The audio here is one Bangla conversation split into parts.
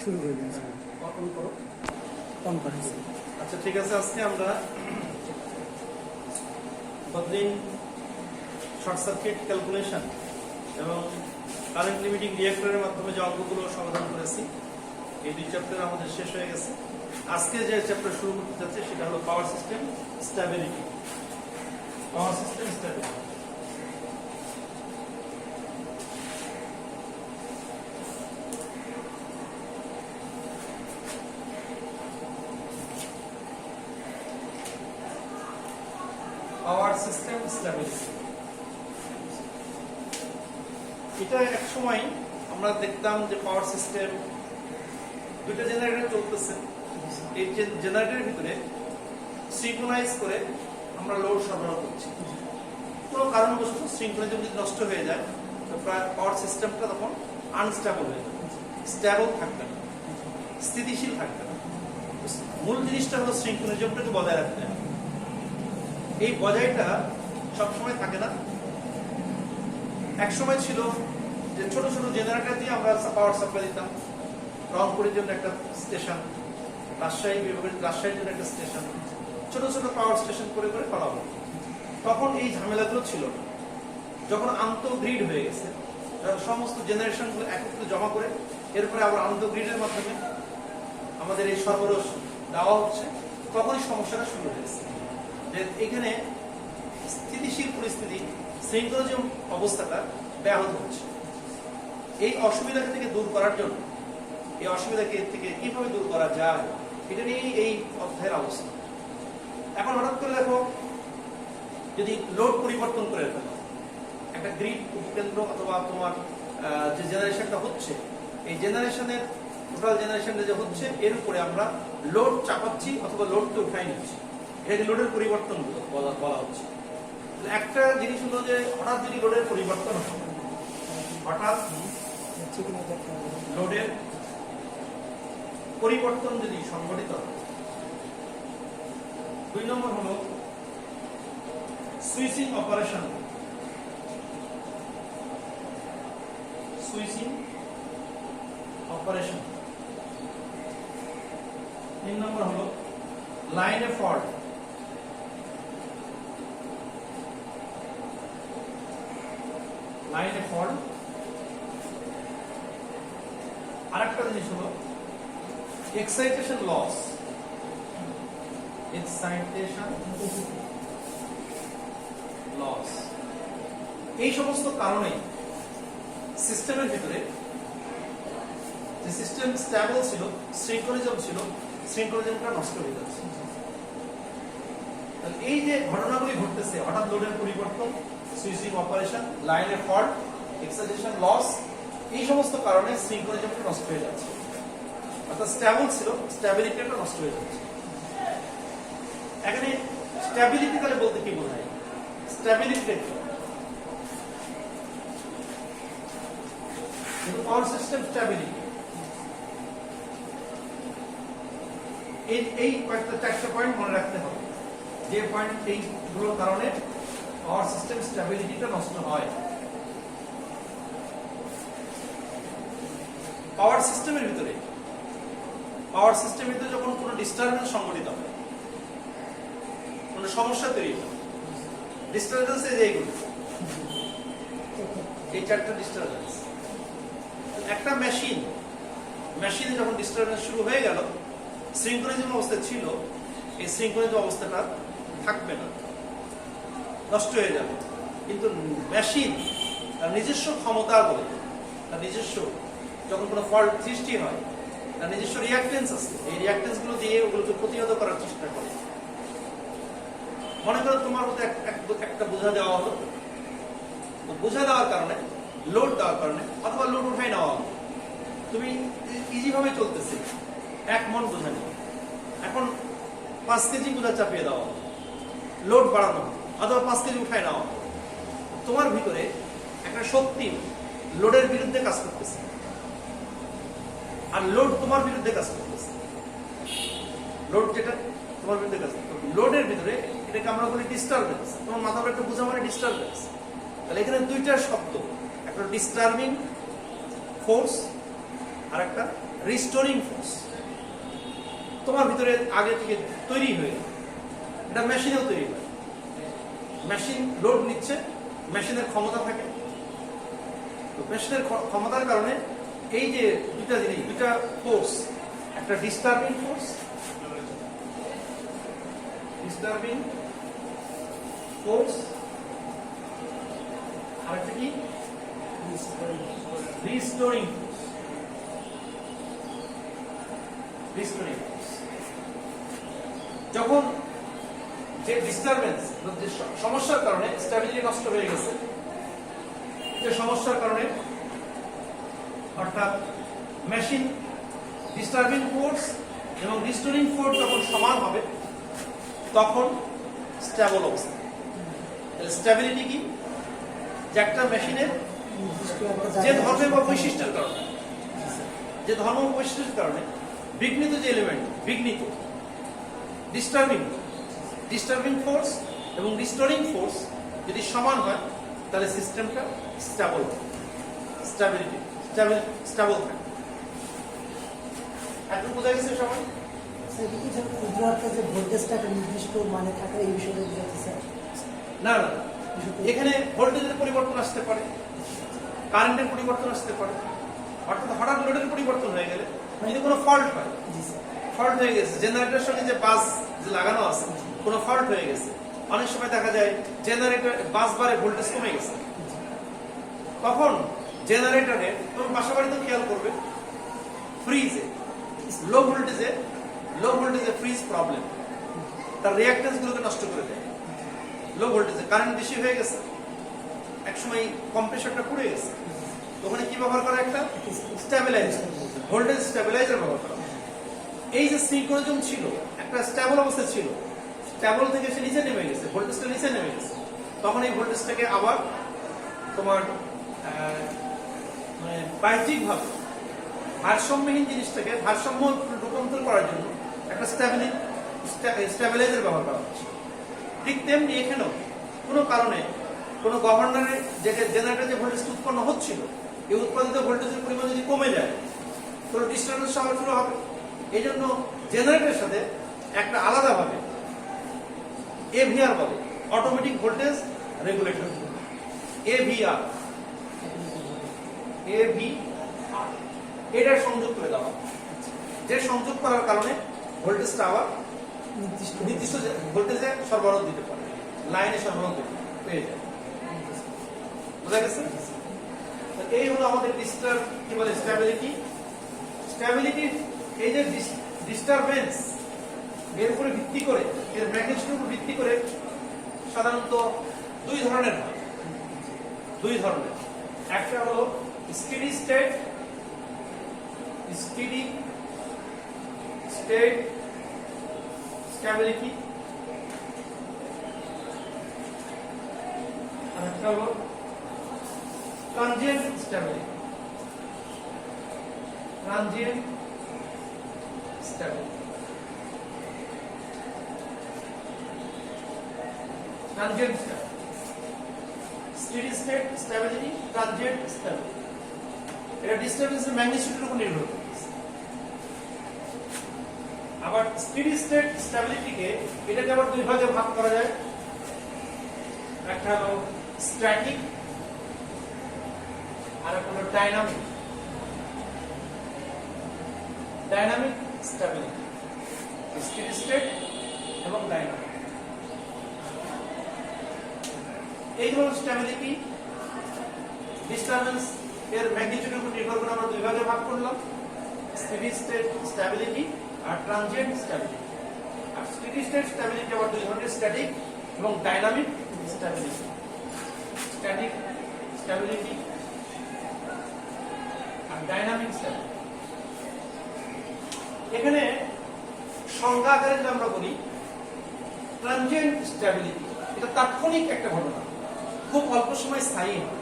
শুরু করে দিন। আচ্ছা ঠিক আছে, আজকে আমরা বদলিন শর্ট সার্কিট ক্যালকুলেশন এবং কারেন্ট লিমিটিং রিঅ্যাক্টরের মাধ্যমে যে অঙ্কগুলো সমাধান করেছি, এই দুই চ্যাপ্টার আমাদের শেষ হয়ে গেছে। আজকে যে চ্যাপ্টার শুরু করতে যাচ্ছে সেটা হলো power system stability. Power system stability power system stability এটা এক সময় আমরা দেখতাম যে পাওয়ার সিস্টেম দুটো জেনারেটর চলতেছে, এই জেনারেটরের ভিতরে সিনক্রোনাইজ করে আমরা লোড সরবরাহ করছি। কোনো কারণবশত সিনক্রোনাইজ যদি নষ্ট হয়ে যায় তো পাওয়ার সিস্টেমটা তখন আনস্টেবল হয়ে যাবে, স্টেবল থাকবে না, স্থিতিশীল থাকবে না। মূল জিনিসটা হলো সিনক্রোনাইজমটাকে বজায় রাখতে হবে। এই বজায়টা সবসময় থাকে না। এক সময় ছিল যে ছোট ছোট জেনারেটর দিয়ে আমরা পাওয়ার সাপ্লাই দিতাম। রংপুরের জন্য একটা স্টেশন, রাজশাহী বিভাগের রাজশাহীর জন্য একটা স্টেশন, ছোট ছোট পাওয়ার স্টেশন করে করে করা হতো। তখন এই ঝামেলাগুলো ছিল না। যখন আন্তঃগ্রিড হয়ে গেছে, সমস্ত জেনারেশনগুলো একত্রে জমা করে এরপরে আবার আন্তঃগ্রিডের মাধ্যমে আমাদের এই সরবরাহ দেওয়া হচ্ছে, তখনই সমস্যাটা শুরু হয়েছে। যে এখানে স্থিতিশীল পরিস্থিতি, সিনক্রোনিজম অবস্থাটা ব্যাহত হচ্ছে। এই অসুবিধা থেকে দূর করার জন্য, এই অসুবিধা থেকে কিভাবে দূর করা যায়, এটা নিয়েই এই অধ্যায়ের আলোচনা। এখন হঠাৎ করে দেখো, যদি লোড পরিবর্তন করে ফেলো, একটা গ্রিড উপকেন্দ্র অথবা তোমার যে জেনারেশনটা হচ্ছে, এই জেনারেশনের টোটাল জেনারেশনটা যে হচ্ছে এর উপরে আমরা লোড চাপাচ্ছি অথবা লোডকে উঠাই নিচ্ছি, এটাকে লোডের পরিবর্তন বলা হচ্ছে। একটা জিনিস হলো যে হঠাৎ যদি লোডের পরিবর্তন হয়, হঠাৎ লোডের পরিবর্তন যদি সংঘটিত হয়, দুই নম্বর হলো সুইচিং অপারেশন। Switching operation. তিন নম্বর হলো লাইনে ফল্ট। লাইনে ফল্ট। আরেকটা জিনিস হলো এক্সাইটেশন লস। Excitation loss. এই সমস্ত কারণে সিস্টেমের ভিতরে যে সিস্টেম স্ট্যাবল ছিল, সিনক্রোনিজম ছিল, সিনক্রোনিজমটা নষ্ট হয়ে যাচ্ছে। এই যে ঘটনাগুলি ঘটতেছে, হঠাৎ লোডের পরিবর্তন, সুইচিং অপারেশন, লাইনের ফল্ট, এক্সাইটেশন লস, এই সমস্ত কারণে সিনক্রোনিজমটা নষ্ট হয়ে যাচ্ছে। অর্থাৎ স্ট্যাবল ছিল, স্ট্যাবিলিটিটা নষ্ট হয়ে যাচ্ছে। এখানে স্ট্যাবিলিটি তাহলে বলতে কি বোঝায়? স্ট্যাবিলিটি পাওয়ার সিস্টেম স্ট্যাবিলিটি, এই কয়েকটা চারটা পয়েন্ট মনে রাখতে হবে। যে পয়েন্ট এইগুলোর কারণে পাওয়ার সিস্টেম স্ট্যাবিলিটিটা নষ্ট হয়। পাওয়ার সিস্টেমের ভিতরে যখন কোনো ডিস্টারবেন্স সংঘটিত হয়, কোনো সমস্যা তৈরি হয়, ডিস্টারবেন্স এইগুলো, এই চারটা ডিস্টারবেন্স। একটা মেশিনে যখন ডিস্টারবেন্স শুরু হয়ে গেল, সিনক্রোনিজম অবস্থায় ছিল, এই সিনক্রোনিজম অবস্থাটা থাকবে না, নষ্ট হয়ে যাবে। কিন্তু মেশিন তার নিজস্ব ক্ষমতা বলে, তার নিজস্ব যখন কোনো ফল্ট সৃষ্টি হয়, তার নিজস্ব রিঅ্যাক্টেন্স আছে, এই রিঅ্যাক্টেন্স গুলো দিয়ে ওগুলোকে প্রতিহত করার চেষ্টা করে। মনে করো তোমার মধ্যে একটা বোঝা দেওয়া হলো, বোঝা দেওয়ার কারণে, লোড দেওয়ার কারণে, অথবা লোড উঠাই নেওয়া হলো, তুমি ইজি ভাবে চলতেছে, 1 মন বোঝা নেই, এখন 5 কেজি বোঝা চাপিয়ে দেওয়া হলো, লোড বাড়ানো হলো, অথবা 5 কেজি উঠাই নেওয়া হলো। তোমার ভিতরে একটা শক্তি লোডের বিরুদ্ধে কাজ করতেছে, আর লোড তোমার বিরুদ্ধে কাজ করতেছে। লোড যেটা তোমার বিরুদ্ধে কাজ করতেছে, লোডের ভিতরে এটাকে আমরা বলি ডিস্টারবেন্স। তোমার মাথা একটা বোঝা মানে ডিস্টারবেন্স। তাহলে এখানে দুইটা শব্দ, একটা ডিস্টার্বিং ফোর্স আর একটা রিস্টোরিং ফোর্স তোমার ভিতরে আগে থেকে তৈরি হয়ে, এটা মেশিনেও তৈরি হয়। মেশিন লোড নিচ্ছে, মেশিনের ক্ষমতা থাকে, তো মেশিনের ক্ষমতার কারণে এই যে দুইটা জিনিস, দুইটা ফোর্স, একটা ডিস্টার্বিং ফোর্স, আর একটা কি রিস্টোরিং ফোর্স। যখন যে ডিস্টারবেন্স, যে সমস্যার কারণে স্টেবিলিটি নষ্ট হয়ে গেছে, যে সমস্যার কারণে, অর্থাৎ মেশিন ডিস্টার্বিং ফোর্স এবং রিস্টোরিং ফোর্স যখন সমান হবে তখন স্টেবল অবস্থা। তাহলে স্টেবিলিটি কি? যে একটা মেশিনের যে ধর্ম বা বৈশিষ্ট্যের কারণে, যে ধর্ম বা বৈশিষ্ট্যের কারণে বিঘ্নিত যে এলিমেন্ট, বিঘ্নিত ডিস্টার্বিং ফোর্স এবং রিস্টোরিং ফোর্স যদি সমান হয় তাহলে সিস্টেমটা স্টেবল থাকে। এখন বোঝা গেছে সবাই? ক্ষুদ্র একটা যে ভোল্টেজটা একটা নির্দিষ্ট মানে থাকে এই বিষয়ে বুঝাতে স্যার? না, এখানে ভোল্টেজের পরিবর্তন আসতে পারে, কারেন্টের পরিবর্তন আসতে পারে, অর্থাৎ হঠাৎ লোডের পরিবর্তন হয়ে গেলে, যদি কোনো ফল্ট হয়, ফল্ট হয়ে গেছে জেনারেটরের সঙ্গে যে বাস যে লাগানো আছে, কোনো ফল্ট হয়ে গেছে, অনেক সময় দেখা যায় জেনারেটর বাস বারে ভোল্টেজ কমে গেছে, তখন জেনারেটরে তুমি বাসা বাড়িতে খেয়াল করবে ফ্রিজে লো ভোল্টেজে ফ্রিজ প্রবলেম, তার রিঅ্যাক্টেন্স গুলোকে নষ্ট করে দেয়। লো ভোল্টেজে কারেন্ট বেশি হয়ে গেছে, একসময় কম্প্রেসরটা পুড়ে গেছে, ওখানে কি ব্যবহার করা? একটা স্টেবিলাইজার, ভোল্টেজ স্টেবিলাইজার ব্যবহার করা। এই যে সিনক্রোনিজম ছিল, একটা স্টেবল অবস্থা ছিল, স্টেবল থেকে সে নিচে নেমে গেছে, ভোল্টেজটা নিচে নেমে গেছে, তখন এই ভোল্টেজটাকে আবার তোমার মানে বাহ্যিকভাবে ভারসাম্যহীন জিনিসটাকে ভারসাম্য রূপান্তর করার জন্য একটা স্টেবিলাইজার ব্যবহার করা হচ্ছে। ঠিক তেমনি এখানেও কোনো কারণে কোনো গভর্নরের যে জেনারেটর যে ভোল্টেজ উৎপন্ন হচ্ছিল, এই উৎপাদিত ভোল্টেজের পরিমাণ যদি কমে যায় তো ডিস্টার্বেন্স হওয়া শুরু হবে। এই জন্য জেনারেটরের সাথে একটা আলাদাভাবে এভিআর বলে, অটোমেটিক ভোল্টেজ রেগুলেটর, এভিআর, এটা সংযোগ করে দেওয়া, যে সংযোগ করার কারণে ভোল্টেজটা আবার নির্দিষ্ট ভোল্টেজে সরবরাহ দিতে পারে, লাইনে সরবরাহ পেয়ে যায়। বোঝা গেছে? এই হলো আমাদের কি বলে স্টেবিলিটি। এই যে ডিস্টারবেন্স, এর উপরে ভিত্তি করে, এর ম্যাগনিটিউডের উপর ভিত্তি করে সাধারণত দুই ধরনের হয়। একটা হলো স্টেডি স্টেট স্টেবিলিটি, আর একটা হলো transient stability. Steady state stability, transient stability, এটা ডিস্টারবেন্সের ম্যাগনিটিউডের উপর নির্ভর করে। আবার স্টেডি স্টেট স্টেবিলিটিকে এটাকে আবার দুই ভাগে ভাগ করা যায়, একটা হলো স্ট্যাটিক আর একটা হলো ডাইনামিক স্টেবিলিটি, স্টেডি স্টেট এবং ডাইনামিক। এই ধরনের স্টেবিলিটি ডিস্টারবেন্স এর ম্যাগনিটিউডের উপর নির্ভর করে আমরা দুই ভাগে ভাগ করলাম, স্টেডি স্টেট স্টেবিলিটি আর ট্রানজিয়েন্ট স্টেবিলিটি। আর স্টেডি স্টেট স্টেবিলিটি আবার দুই ধরনের, স্ট্যাটিক এবং ডাইনামিক স্টেবিলিটি। স্ট্যাটিক স্টেবিলিটি আর ডাইনামিক স্টেবিলিটি। এখানে সংজ্ঞা আকারে যদি আমরা বলি, ট্রানজিয়েন্ট স্টেবিলিটি এটা তাৎক্ষণিক একটা ঘটনা, খুব অল্প সময় স্থায়ী হয়।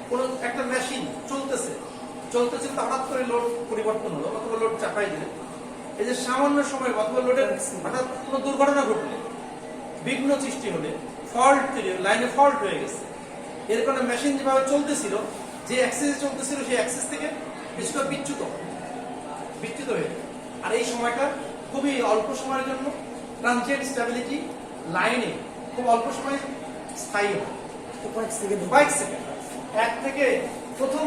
কোন একটা মেশিন চলতেছে হঠাৎ করে লোড পরিবর্তন হলো অথবা লোড চাপাই দিলে, এই যে সামান্য সময় অথবা লোডের হঠাৎ কোনো দুর্ঘটনা ঘটলে, বিঘ্ন সৃষ্টি হলে, ফল্ট তৈরি, লাইনে ফল্ট হয়ে গেছে, এর কারণে মেশিন যেভাবে চলতেছিল, যে অ্যাক্সিসে চলতেছিল সেই অ্যাক্সিস থেকে কিছুটা বিচ্যুত হয়ে যায়। আর এই সময়টা খুবই অল্প সময়ের জন্য ট্রানজিয়েন্ট স্টেবিলিটি লাইনে খুব অল্প সময় স্থায়ী হয়, কয়েক সেকেন্ড। কয়েক সেকেন্ড। এক থেকে প্রথম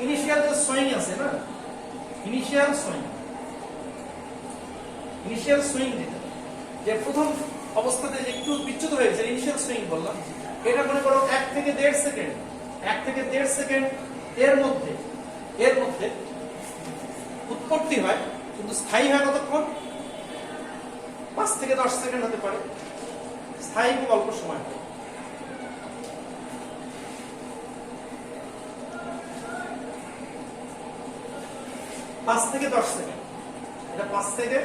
ইনিশিয়াল যে সুইং আছে না, ইনিশিয়াল সুইং যেটা, যে প্রথম অবস্থাতে যে একটু বিচ্যুত হয়ে গেছে, ইনিশিয়াল সুইং বললাম, এটা মনে করো 1 থেকে 1.5 সেকেন্ড, 1 থেকে 1.5 সেকেন্ড এর মধ্যে উৎপত্তি হয়, কিন্তু স্থায়ী হয় কতক্ষণ? 5 থেকে 10 সেকেন্ড হতে পারে, স্থায়ী খুব অল্প সময় হয়। পাঁচ থেকে 10 সেকেন্ড, এটা 5 থেকে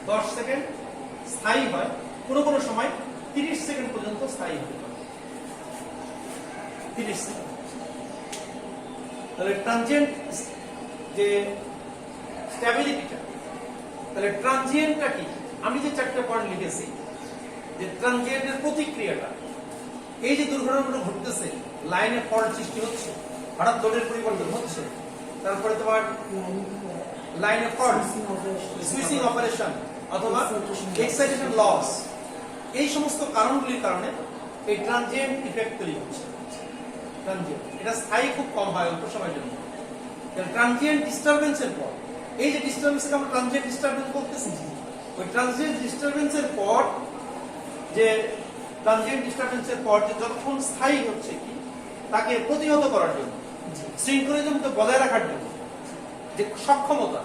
10 সেকেন্ড স্থায়ী হয়, কোনো সময় 30 সেকেন্ড পর্যন্ত স্থায়ী হতে পারে। 30 সেকেন্ড। তাহলে ট্রানজিয়েন্ট যে স্ট্যাবিলিটিটা, তাহলে ট্রানজিয়েন্টটা কি? আমি যে 4টা পয়েন্ট লিখেছি, যে ট্রানজিয়েন্টের প্রতিক্রিয়াটা, এই যে দুর্ঘটনাগুলো ঘটতেছে, লাইনে ফল্ট সৃষ্টি হচ্ছে, হঠাৎ লোডের পরিবর্তন হচ্ছে, তারপরে তোমার লাইনে ফল্ট, সুইচিং অপারেশন অথবা এক্সাইটেশন লস, এই সমস্ত কারণগুলির কারণে এই ট্রানজিয়েন্ট ইফেক্ট তৈরি হচ্ছে। ট্রানজিয়েন্ট এটা স্থায়ী খুব কম হয়, অল্প সময়ের জন্য। ট্রানজিয়েন্ট ডিস্টারবেন্সের পর, এই যে ডিস্টারবেন্সকে আমরা ট্রানজিয়েন্ট ডিস্টারবেন্স বলতেছি, ওই ট্রানজিয়েন্ট ডিস্টারবেন্সের পর যে যতক্ষণ স্থায়ী হচ্ছে কি, তাকে প্রতিহত করার জন্য, শৃঙ্খলিজমকে বজায় রাখার জন্য যে সক্ষমতা,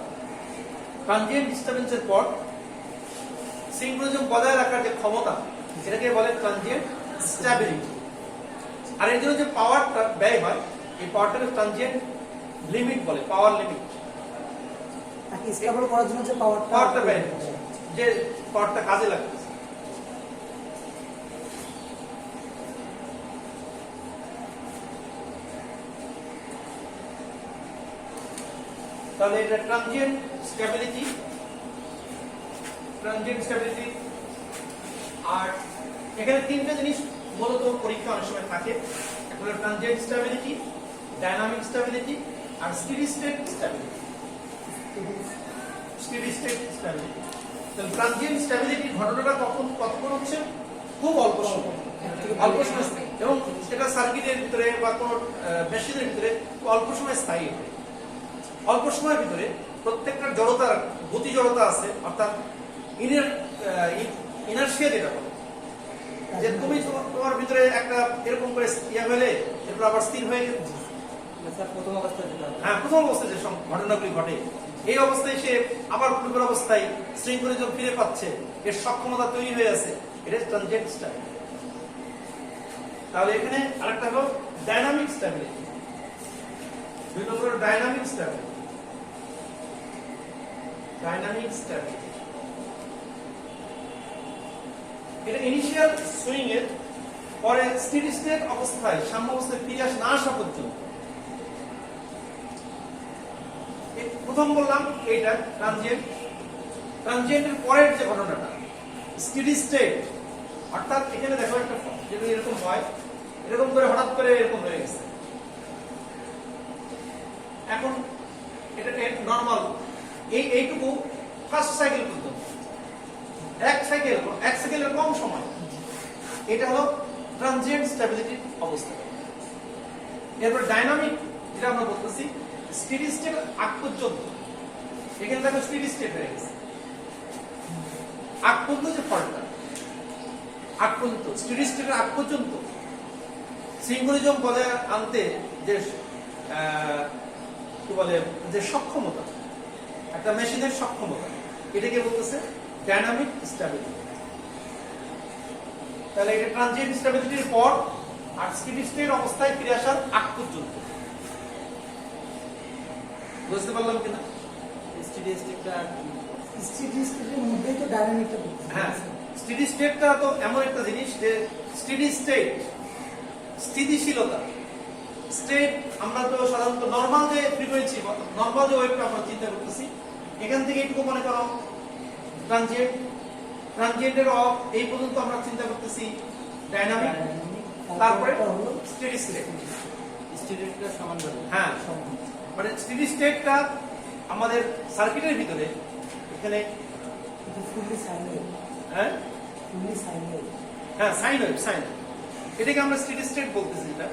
ট্রানজিয়েন্ট ডিস্টারবেন্সের পর সিঙ্ক্রোনিজম বজায় রাখার যে ক্ষমতা, এটাকে বলে ট্রানজিয়েন্ট স্ট্যাবিলিটি। আর এর জন্য যে পাওয়ারটা ব্যয় হয়, এই পাওয়ারটাকে ট্রানজিয়েন্ট লিমিট বলে, পাওয়ার লিমিট। তাকে স্টেবল করার জন্য যে পাওয়ারটা ব্যয় হচ্ছে, যে পাওয়ারটা কাজে লাগতেছে। তাহলে এটা ট্রানজিয়েন্ট স্ট্যাবিলিটি। আর এখানে 3টা জিনিস মূলত পরীক্ষা অনেক সময় থাকে, একটা হলো ট্রানজিয়েন্ট স্ট্যাবিলিটি, ডাইনামিক স্ট্যাবিলিটি আর স্টেডি স্টেট স্ট্যাবিলিটি। তাহলে ট্রানজিয়েন্ট স্ট্যাবিলিটি ঘটনাটা কতক্ষণ হচ্ছে? খুব অল্প সময়, এবং সেটা সার্কিটের ভিতরে বা কোনো মেশিনের ভিতরে অল্প সময় স্থায়ী হয়। অল্প সময়ের ভিতরে প্রত্যেকটা জড়তার গতি জড়তা আছে, অর্থাৎ ইনার্শিয়া যেটা বলে, যে তুমি তোমার ভিতরে একটা এরকম করে হলে এরপর আবার স্থির হয়ে গেছে। প্রথম অবস্থায় যে ঘটনাগুলি ঘটে, এই অবস্থায় সে আবার পূর্বের অবস্থায় শৃঙ্খলিজম ফিরে পাচ্ছে, এর সক্ষমতা তৈরি হয়ে আছে, এটা ট্রানজিয়েন্ট স্ট্যাবিলিটি। তাহলে এখানে আরেকটা হলো ডাইনামিক স্ট্যাবিলিটি। 2 নম্বর ডাইনামিক স্ট্যাবিলিটি। এটা ইনিশিয়াল সুইং এর পরে স্টেডি স্টেট অবস্থায়, সাম্য অবস্থায় ফিরে না আসা পর্যন্ত। প্রথম বললাম এইটা ট্রানজিয়েন্টের পরের যে ঘটনাটা স্টেডি স্টেট, অর্থাৎ এখানে দেখো একটা যদি এরকম হয়, এরকম করে হঠাৎ করে এরকম হয়ে গেছে, এখন এটা নরমাল, এইটুকু ফার্স্ট সাইকেল পর্যন্ত, এক সাইকেলের কম সময়, এটা হলো ট্রানজিয়েন্ট স্ট্যাবিলিটির অবস্থা। এরপর ডাইনামিক যেটা আমরা বলতেছি, স্টেডি স্টেট আগ পর্যন্ত, এখানে দেখো স্টেডি স্টেট হয়ে গেছে, আগ পর্যন্ত যে ফলটা, আগ পর্যন্ত স্টেডি স্টেটের আগ পর্যন্ত সিঙ্গলিজম বজায় আনতে যে কি বলে, যে সক্ষমতা, একটা মেশিনের সক্ষমতা, এটাকে বলতেছে ডাইনামিক স্ট্যাবিলিটি। তাহলে এটা ট্রানজিয়েন্ট স্ট্যাবিলিটির পর আর স্টেডি স্টেট অবস্থায় ফিরে আসার আগ পর্যন্ত। বুঝতে পারলাম কিনা? স্টেডি স্টেটের মধ্যেই তো ডাইনামিকটা। হ্যাঁ, স্টেডি স্টেটটা তো এমন একটা জিনিস যে স্টেডি স্টেট, স্থিতিশীলতা, স্টেট আমরা তো সাধারণত নরমাল যে ফ্রিকোয়েন্সি, নরমাল যে ওয়েভটা আমরা চিন্তা করতেছি, এখান থেকে একটু মনে করো ট্রানজিয়েন্টের অফ এই পর্যন্ত আমরা চিন্তা করতেছি ডাইনামিক, তারপরে হলো স্টেডি স্টেট। স্টেটটা সমান বলে। হ্যাঁ, মানে স্টেডি স্টেটটা আমাদের সার্কিটের ভিতরে এখানে ফুললি সাইন ওয়েভ, হ্যাঁ ফুললি সাইন ওয়েভ। হ্যাঁ সাইন ওয়েভ, সাইন এটাকে আমরা স্টেডি স্টেট বলতেছি। এটা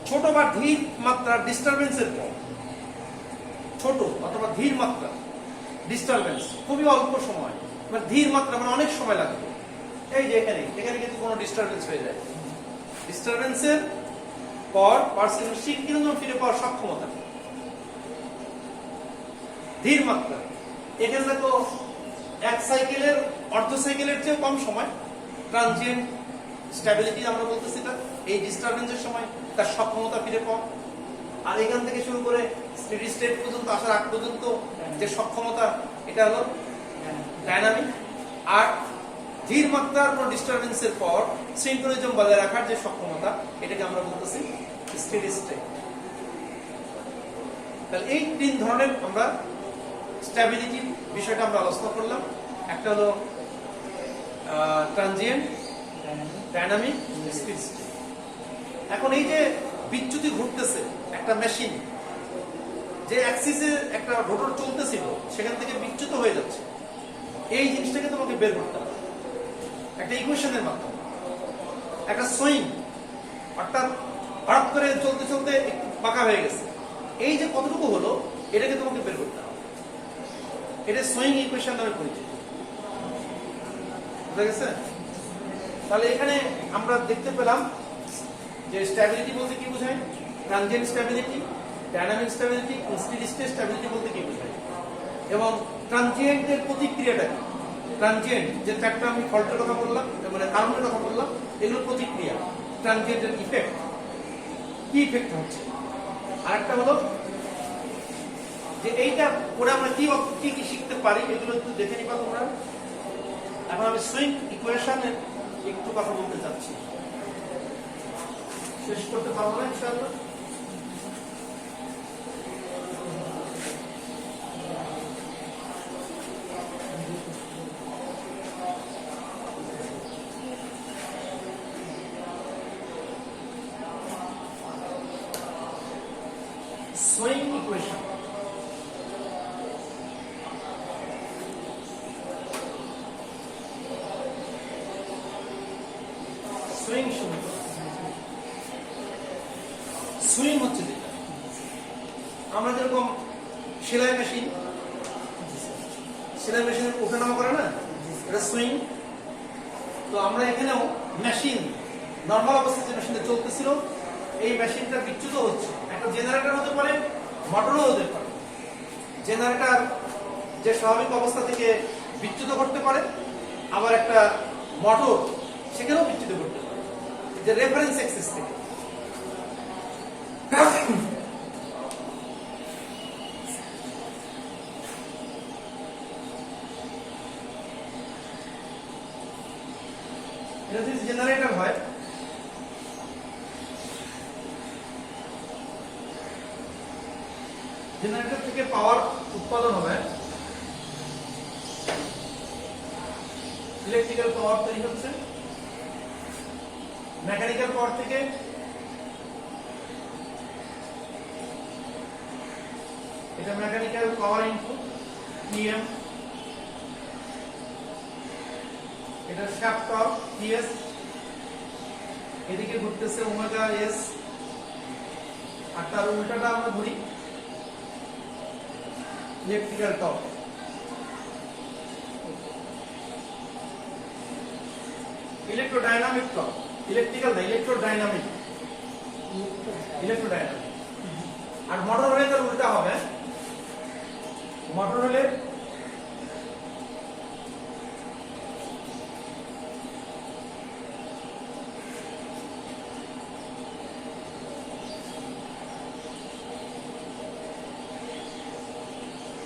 ছোট বা ধীর মাত্রা ডিস্টারবেন্সের পর, ছোট অথবা ধীর মাত্রা ডিস্টারবেন্স খুবই অল্প সময়, মানে ধীর মাত্রা মানে অনেক সময় লাগবে। এই যে এখানে এখানে কিন্তু কোনো ডিস্টারবেন্স হয়ে যায়, ডিস্টারবেন্সের পর পার্সন সিঙ্কিরণ ফিরে পাওয়ার সক্ষমতা ধীর মাত্রা। এখানে তো এক সাইকেলের অর্ধ সাইকেলের চেয়ে কম সময় ট্রানজিয়েন্ট স্ট্যাবিলিটি আমরা বলতেছি, এটা এই ডিস্টারবেন্সের সময় তার সক্ষমতা ফিরে পাওয়া। আর এখান থেকে শুরু করে স্টেডি স্টেট পর্যন্ত আসার আগ পর্যন্ত যে সক্ষমতা, এটা হলো ডায়নামিক। আর ধীর মাত্রার কোন ডিস্টারবেন্সের পর সিনক্রোনিজম বজায় রাখার যে সক্ষমতা, এটাকে আমরা বলতেছি স্টেডি স্টেট। তাহলে এই তিন ধরনের আমরা স্ট্যাবিলিটির বিষয়টা আমরা আলোচনা করলাম। একটা হলো ট্রানজিয়েন্ট, ডায়নামিক, স্টেডি স্টেট। এখন এই যে বিচ্যুতি ঘটতেছে, একটা মেশিন যে অ্যাক্সিসে একটা রোটর চলতেছিল সেখান থেকে বিচ্যুত হয়ে যাচ্ছে, এই জিনিসটাকে তোমাকে বের করতে হবে একটা ইকুয়েশনের মাধ্যমে। একটা সুইং অর্থাৎ হঠাৎ করে চলতে চলতে একটু বাঁকা হয়ে গেছে, এই যে কতটুকু হলো এটাকে তোমাকে বের করতে হবে। এটা সুইং ইকুয়েশন নামে পরিচিত, বুঝা গেছে? তাহলে এখানে আমরা দেখতে পেলাম যে স্ট্যাবিলিটি বলতে কি বোঝায়, transient stability, dynamic stability, steady state stability বলতে কি বোঝায়, এবং ট্রানজিয়েন্টের প্রতিক্রিয়াটা কি। ট্রানজিয়েন্ট যে চারটা আমি ফল্টের কথা বললাম, মানে কারণের কথা বললাম, এগুলো প্রতিক্রিয়া। ট্রানজিয়েন্টের ইফেক্ট, কি ইফেক্ট হচ্ছে। আর একটা হলো যে এইটা করে আমরা কি কি শিখতে পারি, এগুলো একটু দেখে নিবা তোমরা। এখন আমি সুইং ইকুয়েশনের একটু কথা বলতে চাচ্ছি, শেষ করতে পারবো না ইনশাআল্লাহ। সুইং ইকুয়েশন, সুইং সমীকরণ। সুইং হচ্ছে যেটা আমরা যেরকম সেলাই মেশিন, সেলাই মেশিনের ওঠানামা করে না, এটা সুইং। তো আমরা এখানেও মেশিন নর্মাল অবস্থায় যে মেশিনটা চলতেছিল, এই মেশিনটা বিচ্যুত হচ্ছে। একটা জেনারেটর হতে পারে, মোটরও হতে পারে। জেনারেটর যে স্বাভাবিক অবস্থা থেকে বিচ্যুত করতে পারে, আবার একটা মোটর সেখানেও বিচ্যুত করতে পারে, যে রেফারেন্স অ্যাক্সিস থেকে। এটা যদি জেনারেটর হয়, জেনারেটর থেকে পাওয়ার উৎপাদন হবে, ইলেকট্রিক্যাল পাওয়ার তৈরি হচ্ছে। মেকানিক্যাল পাওয়ার থেকে এটা মেকানিক্যাল পাওয়ার ইনপুট পিএম, এটা শ্যাফট টর্ক টিএস, এদিকে ঘুরতেছে ওমেগা এস। আর তার উল্টাটা আমরা ধরি ইলেকট্রিক্যাল টর্ক। ইলেকট্রোডাইনামিক টর্ক, ইলেকট্রিক্যাল না, ইলেকট্রোডাইনামিক, ইলেকট্রোডাইনামিক। আর মোটর হলে তার উল্টা হবে, মোটর হলে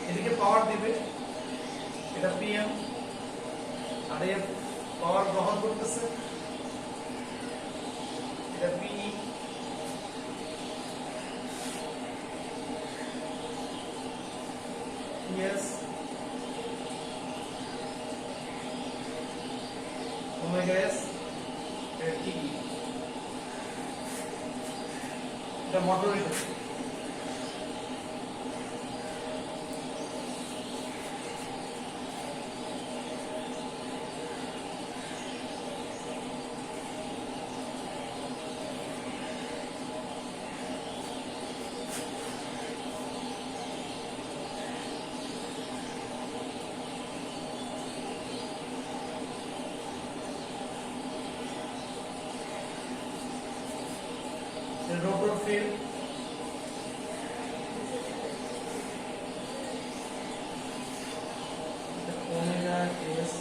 এদিকে পাওয়ার দিবে, এটা পিএম, আর এর পাওয়ার গ্রহণ করতেছে, এটা পিই। ইএস ওমেগা এস টি এটা মোটরের ক্ষেত্রে। rotor field omega s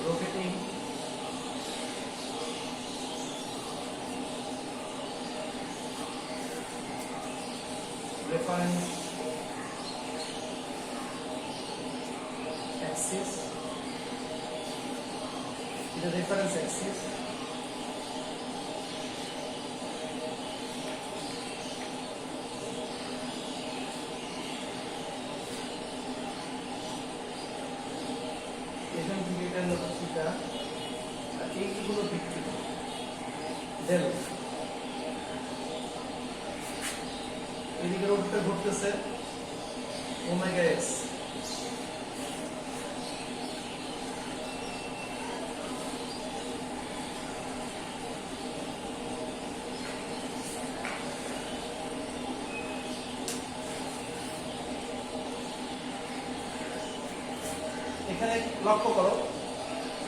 rotating reference axis, the reference axis, এখান থেকে এটা হলো থিটা আর এইগুলো ভিত্তি ডেল। এদিকে রোডটা ঘুরতেছে ওমেগা এক্স, এখানে লক্ষ্য করো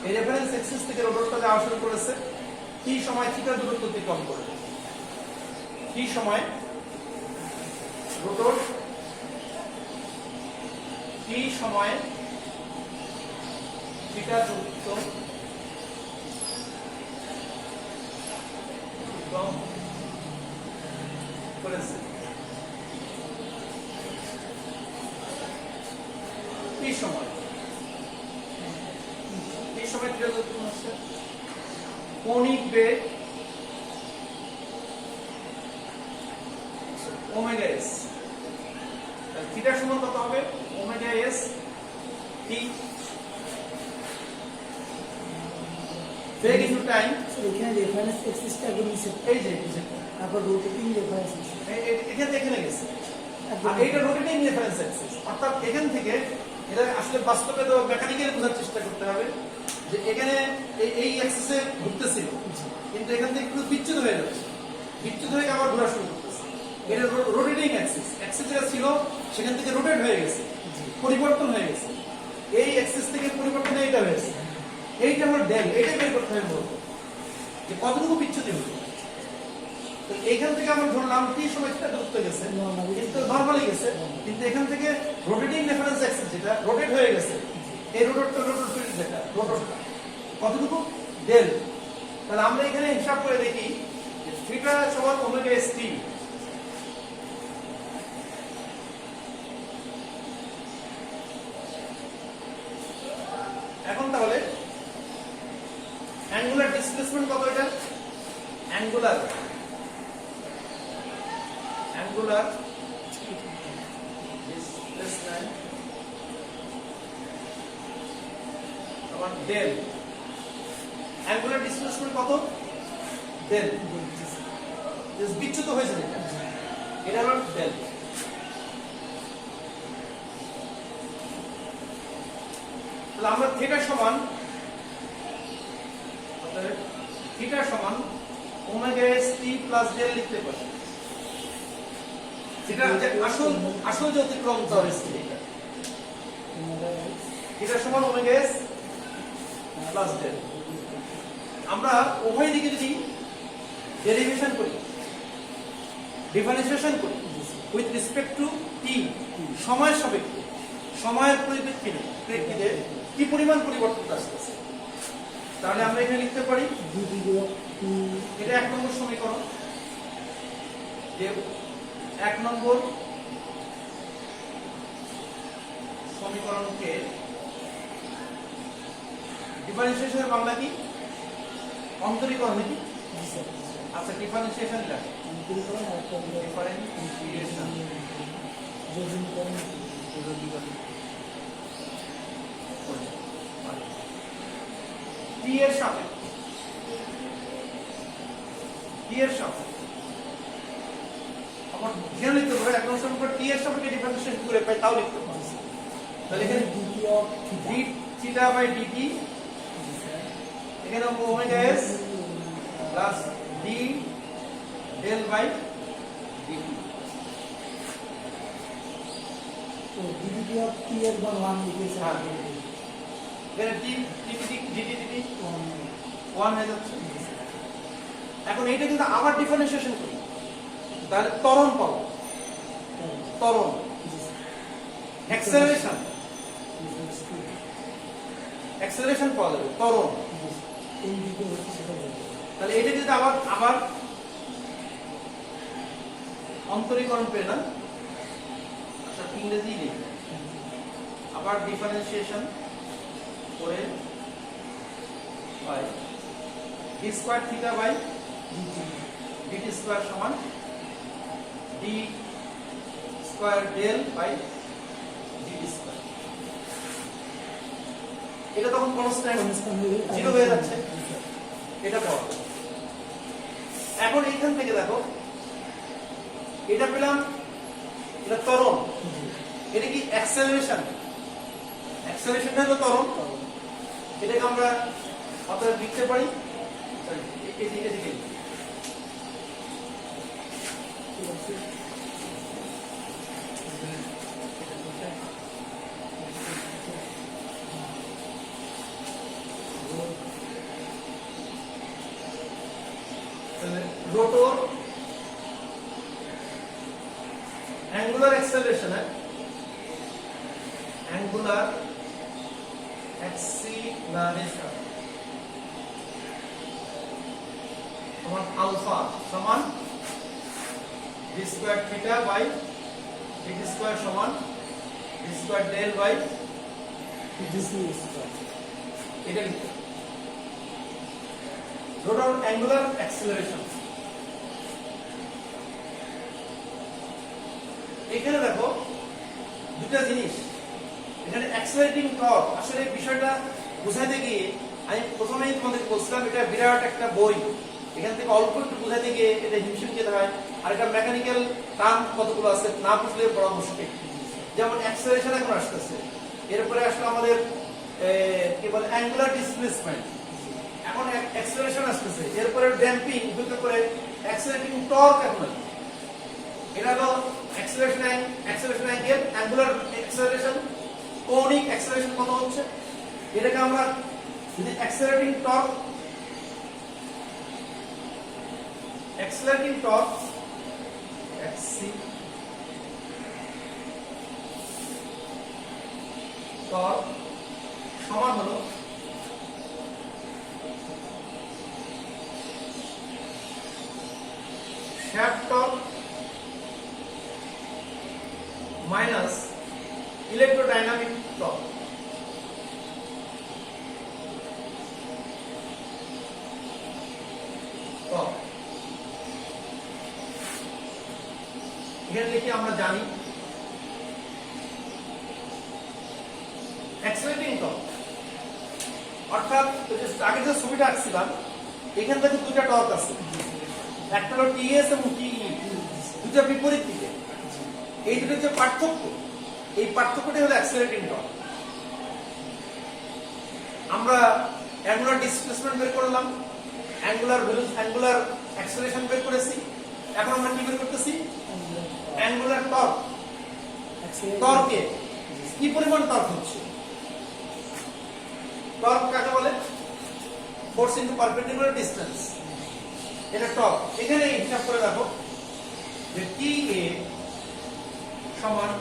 এই রেফারেন্স এক্সিস থেকে রোটরটা যাওয়া শুরু করেছে কি সময় থিটা দূরত্ব অতিক্রম করে, কি সময় রোটর কি সময় থিটা দূরত্ব অতিক্রম করেছে, কি সময় কৌণিক বেগ ওমেগা এস, থিটা সমান কত হবে ওমেগা এস টি বেগ ইনটু টাইম। এখানে রেফারেন্স এক্সিসটা আগে নিচে, এই যে তারপর রোটেটিং রেফারেন্স এক্সিস, এখান থেকে এখানে গেছে আর এইটা রোটেটিং রেফারেন্স এক্সিস, অর্থাৎ এখান থেকে এটা আসলে বাস্তবে তো মেকানিক্যালি বোঝার চেষ্টা করতে হবে যে এখানে এই অ্যাক্সিসে ঘুরতেছিল কিন্তু এখান থেকে একটু বিচ্যুত হয়ে যাচ্ছে, বিচ্যুত হয়ে আবার ঘোরা শুরু করতেছে। এটা রোটেটিং অ্যাক্সিস, অ্যাক্সিস যেটা ছিল সেখান থেকে রোটেট হয়ে গেছে, পরিবর্তন হয়ে গেছে, এই অ্যাক্সিস থেকে পরিবর্তন এইটা হয়েছে, এইটা আমার ডেল, এইটা বের করতে হবে বলবো যে কতটুকু বিচ্যুতি হলো। তো এইখান থেকে আমরা ধরলাম টি সময় সেটা দূরত্ব গেছে কিন্তু নরমালি গেছে, কিন্তু এখান থেকে রোটেটিং রেফারেন্স অ্যাক্সিস যেটা রোটেট হয়ে গেছে, এই রোটরটা রোটর ফিল্ড যেটা রোটরটা কতটুকু ডেল। তাহলে আমরা এখানে হিসাব করে দেখি থিটা সমান ওমেগা এস টি, এখন তাহলে অ্যাঙ্গুলার ডিসপ্লেসমেন্ট কত, এটা অ্যাঙ্গুলার ডিসপ্লেসমেন্ট আবার ডেল, অ্যাঙ্গুলার ডিসপ্লেসমেন্ট কত ডেল, বিচ্যুত হয়েছে যেটা এটা হলো ডেল। তাহলে আমরা থিটা সমান omega s t plus del লিখতে পারি। যেটা আসল যে অতিক্রম হয়েছে থিটা সমান ওমেগা এস প্লাস ডেল। আমরা উভয় দিকে যদি ডেরিভেশন করি, ডিফারেন্সিয়েশন করি উইথ রেসপেক্ট টু টি, সময়ের সাপেক্ষে, সময়ের প্রেক্ষিতে কি পরিমাণ পরিবর্তন আসতেছে, তাহলে আমরা এখানে লিখতে পারি এটা 1 নম্বর সমীকরণ, যে 1 নম্বর সমীকরণকে ডিফারেন্সিয়েশনের বাংলা কি অন্তরীকরণ নাকি? আচ্ছা ডিফারেন্সিয়েশন লেখা, ডিফারেন্সিয়েশন টি এর সাপেক্ষে আমার এখানে লিখতে পারো এক নম্বর উপর টি এর সাপেক্ষে ডিফারেন্সিয়েশন করে পাই তাও লিখতে পারো। তাহলে এখানে d থিটা বাই dt এখানে omega s plus d del by dt তো dt of t এর মান 1 লিখেছে হ্যাঁ। এখানে d dt 1 হয়ে যাচ্ছে। এখন এইটা কিন্তু আবার ডিফারেন্সিয়েশন করি তাহলে ত্বরণ পাবো, ত্বরণ অ্যাক্সেলারেশন পাওয়া যাবে, ত্বরণ। তাহলে এটা যদি আবার অন্তরীকরণ পেয়ে না, আচ্ছা ইংরেজি লিখি, আবার ডিফারেন্সিয়েশন করে by d square theta by dt square সমান d square del by dt square. এটা তখন কনস্ট্যান্ট 0 হয়ে যাচ্ছে, এটা পাওয়া যাবে। এখন এইখান থেকে দেখো এটা পেলাম, এটা ত্বরণ, এটা কি অ্যাক্সেলারেশন, অ্যাক্সেলারেশনটা হলো ত্বরণ। এটাকে আমরা অতএব লিখতে পারি এদিকে रोटर एंगुलर एक्सेलरेशन है, एंगुलर एक्सीलरेशन समान अल्फा समान d square theta by dt square समान d square del by dt square. এটা লিখতে रोटर एंगुलर एक्सेलरेशन। এখানে দেখো দুটো জিনিস, এখানে অ্যাক্সেলারেটিং টর্ক, আসলে বিষয়টা বোঝাতে গিয়ে আমি প্রথমেই তোমাদেরকে বলছিলাম এটা বিরাট একটা বই, এখান থেকে অল্প একটু বোঝাতে গিয়ে এটা হিমশিম খেতে হয়। আর এটা মেকানিক্যাল টার্ম কতগুলো আছে না বুঝলে বড় মুশকিল। যেমন অ্যাক্সেলারেশন এখন আসতেছে, এরপরে আসলে আমাদের কি বলে অ্যাঙ্গুলার ডিসপ্লেসমেন্ট, এখন অ্যাক্সেলারেশন আসতেছে, এরপরে ড্যাম্পিং, দুটো করে অ্যাক্সেলারেটিং টর্ক। এখন এটা হলো অ্যাক্সেলারেশন অ্যাঙ্গেল, অ্যাঙ্গুলার অ্যাক্সেলারেশন, কৌণিক অ্যাক্সেলারেশন কত হচ্ছে, এটাকে আমরা যদি অ্যাক্সেলারেটিং টর্ক সমান হলো শ্যাফট টর্ক মাইনাস ইলেকট্রোডাইনামিক টর্ক। এখানে দেখি আমরা জানি অ্যাক্সেলারেটিং টর্ক অর্থাৎ আগে যে ছবিটা আঁকছিলাম এখান থেকে দুটো টর্ক আছে, একটা হলো টিএস এবং টিই, দুটো বিপরীত দিকে। এই দুটোর যে পার্থক্য, এই পার্থক্যটাই হলো অ্যাক্সেলারেটিং টর্ক। আমরা অ্যাঙ্গুলার ডিসপ্লেসমেন্ট বের করলাম, অ্যাঙ্গুলার অ্যাক্সেলারেশন বের করেছি, এখন আমরা কি বের করতেছি অ্যাঙ্গুলার টর্ক। টর্কে কি পরিমাণ টর্ক হচ্ছে, টর্ক কাকে বলে ফোর্স ইনটু পারপেন্ডিকুলার ডিসটেন্স, এটা টর্ক। এখানে হিসাব করে দেখো যে TA সমান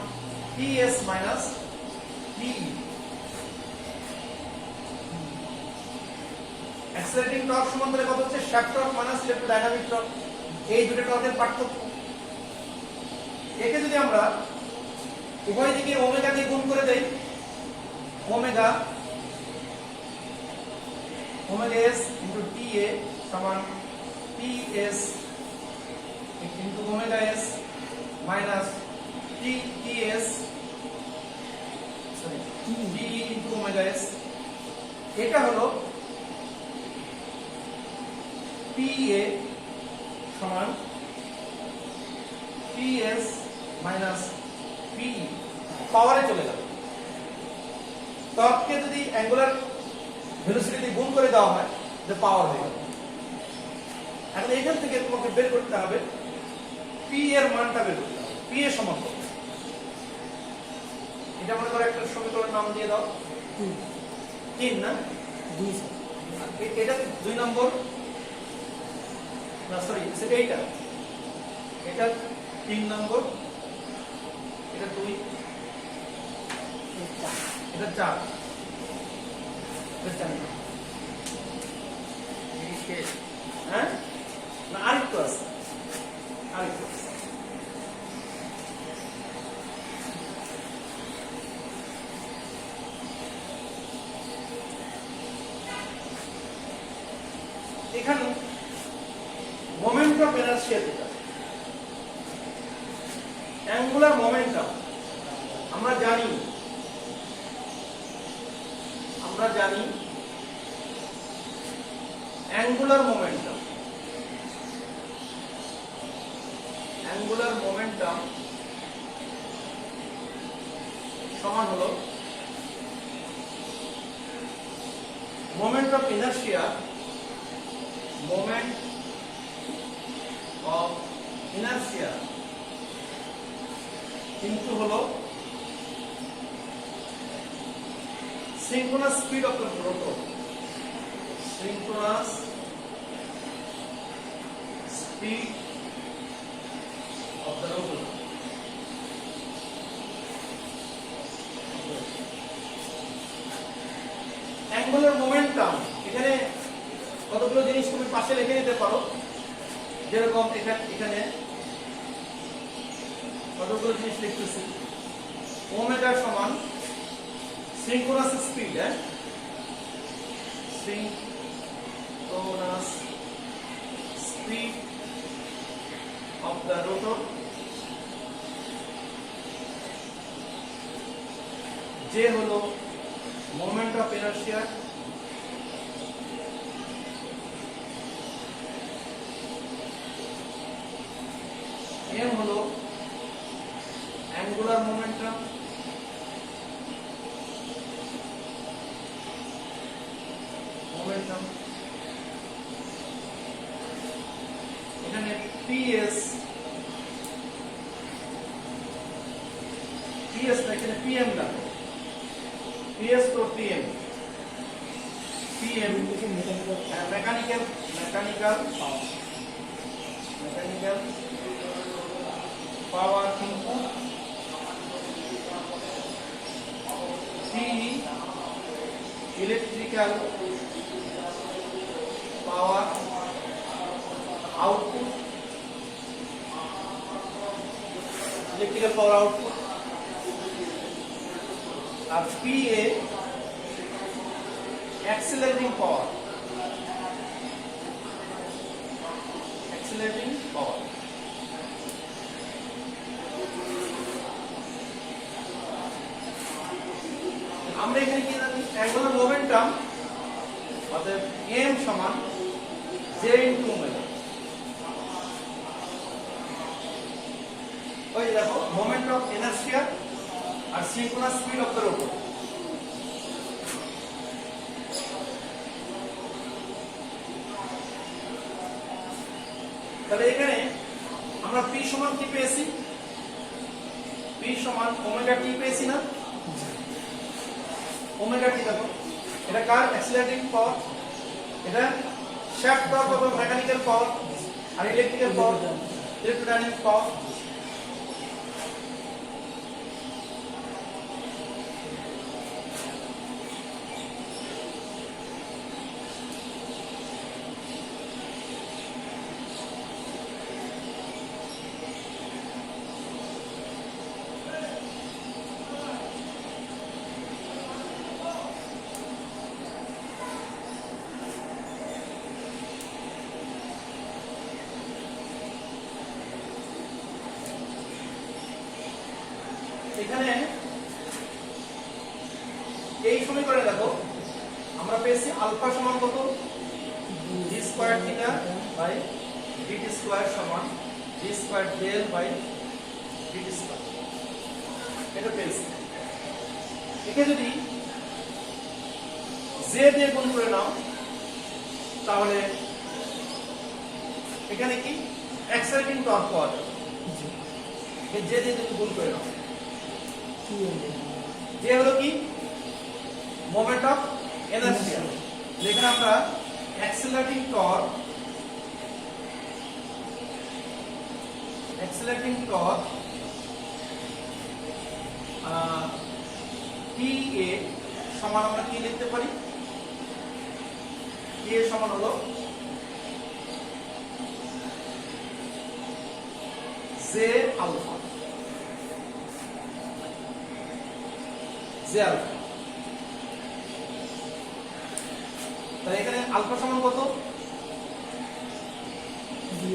TS minus TE। Accelerating torque সমান্তরালে কত হচ্ছে শ্যাফট টর্ক মাইনাস ইলেকট্রোডাইনামিক টর্ক, এই দুটো টর্কের পার্থক্য। একে যদি আমরা উভয় দিকে ওমেগা দিয়ে গুণ করে দেই, ওমেগা s ইনটু TA সমান TS into omega s minus T TS sorry TE into omega s, এটা হলো PA সমান PS মাইনাস PE, পাওয়ারে চলে যাবে। টর্ককে যদি অ্যাঙ্গুলার ভেলোসিটি দিয়ে গুণ করে দেওয়া হয় যে পাওয়ার হয়ে যাবে। এখন এখান থেকে তোমাকে বের করতে হবে P এর মানটা বের করতে হবে। P এর সমান কত? এটা মনে করো একটা সমীকরণের নাম দিয়ে দাও, 3 না? 2 স্যার এটা 2 নম্বর, না সরি সেটা এটা 3 নম্বর, এটা 2, এটা 4, এটা 4 নম্বর। হ্যাঁ না আরেকটু আছে, আরেকটু আছে। এখানে মোমেন্ট অফ ইনারশিয়া যেটা অ্যাঙ্গুলার মোমেন্টাম, আমরা জানি অ্যাঙ্গুলার মোমেন্টাম সমান হলো মোমেন্ট অফ ইনারশিয়া কিন্তু হলো synchronous speed of the rotor, synchronous speed of the rotor। Angular momentum, এখানে কতগুলো জিনিস তুমি পাশে লিখে নিতে পারো, যেরকম এখানে কতগুলো জিনিস লিখতেছি। ওমেগা সমান synchronous speed, synchronous speed of the rotor, যে হলো মোমেন্ট অফ ইনারশিয়া, এম হলো অ্যাঙ্গুলার মোমেন্টাম, এখানে PS না, এখানে PM লাগবে, PS তো PM মেকানিক্যাল পাওয়ার কিন্তু PE ইলেকট্রিক্যাল পাওয়ার আউটপুট, আর PA অ্যাক্সিলারেটিং পাওয়ার, আমরা এখানে কি জানি অ্যাঙ্গুলার মোমেন্টাম অর্থাৎ m সমান j ইনটু ওমেগা। ওই দেখো মোমেন্ট অফ ইনারশিয়া আর synchronous speed of the rotor, তাহলে এখানে আমরা p সমান কি পেয়েছি, p সমান ওমেগা t পেয়েছি না? ওমেগা টি দেখো, এটা কার অ্যাক্সিলারেটিং পাওয়ার, এটা শ্যাফট টর্ক অথবা মেকানিক্যাল পাওয়ার, আর ইলেকট্রিক্যাল পাওয়ার ইলেকট্রোডাইনামিক পাওয়ার। এখানে এই সমীকরণে দেখো আমরা পেয়েছি আলফা সমান কত d square theta by dt square সমান d square del by dt square এটা পেয়েছি। একে যদি j দিয়ে গুণ করে নাও তাহলে এখানে কি এক্সাইটিং টর্ক পাওয়া যাবে। j দিয়ে যদি গুণ করে নাও j হলো কি মোমেন্ট অফ ইনারশিয়া, যেখানে আমরা অ্যাক্সিলারেটিং টর্ক TA সমান আমরা কি লিখতে পারি, TA সমান হলো J আলফা, তাই এখানে আলফা সমান কত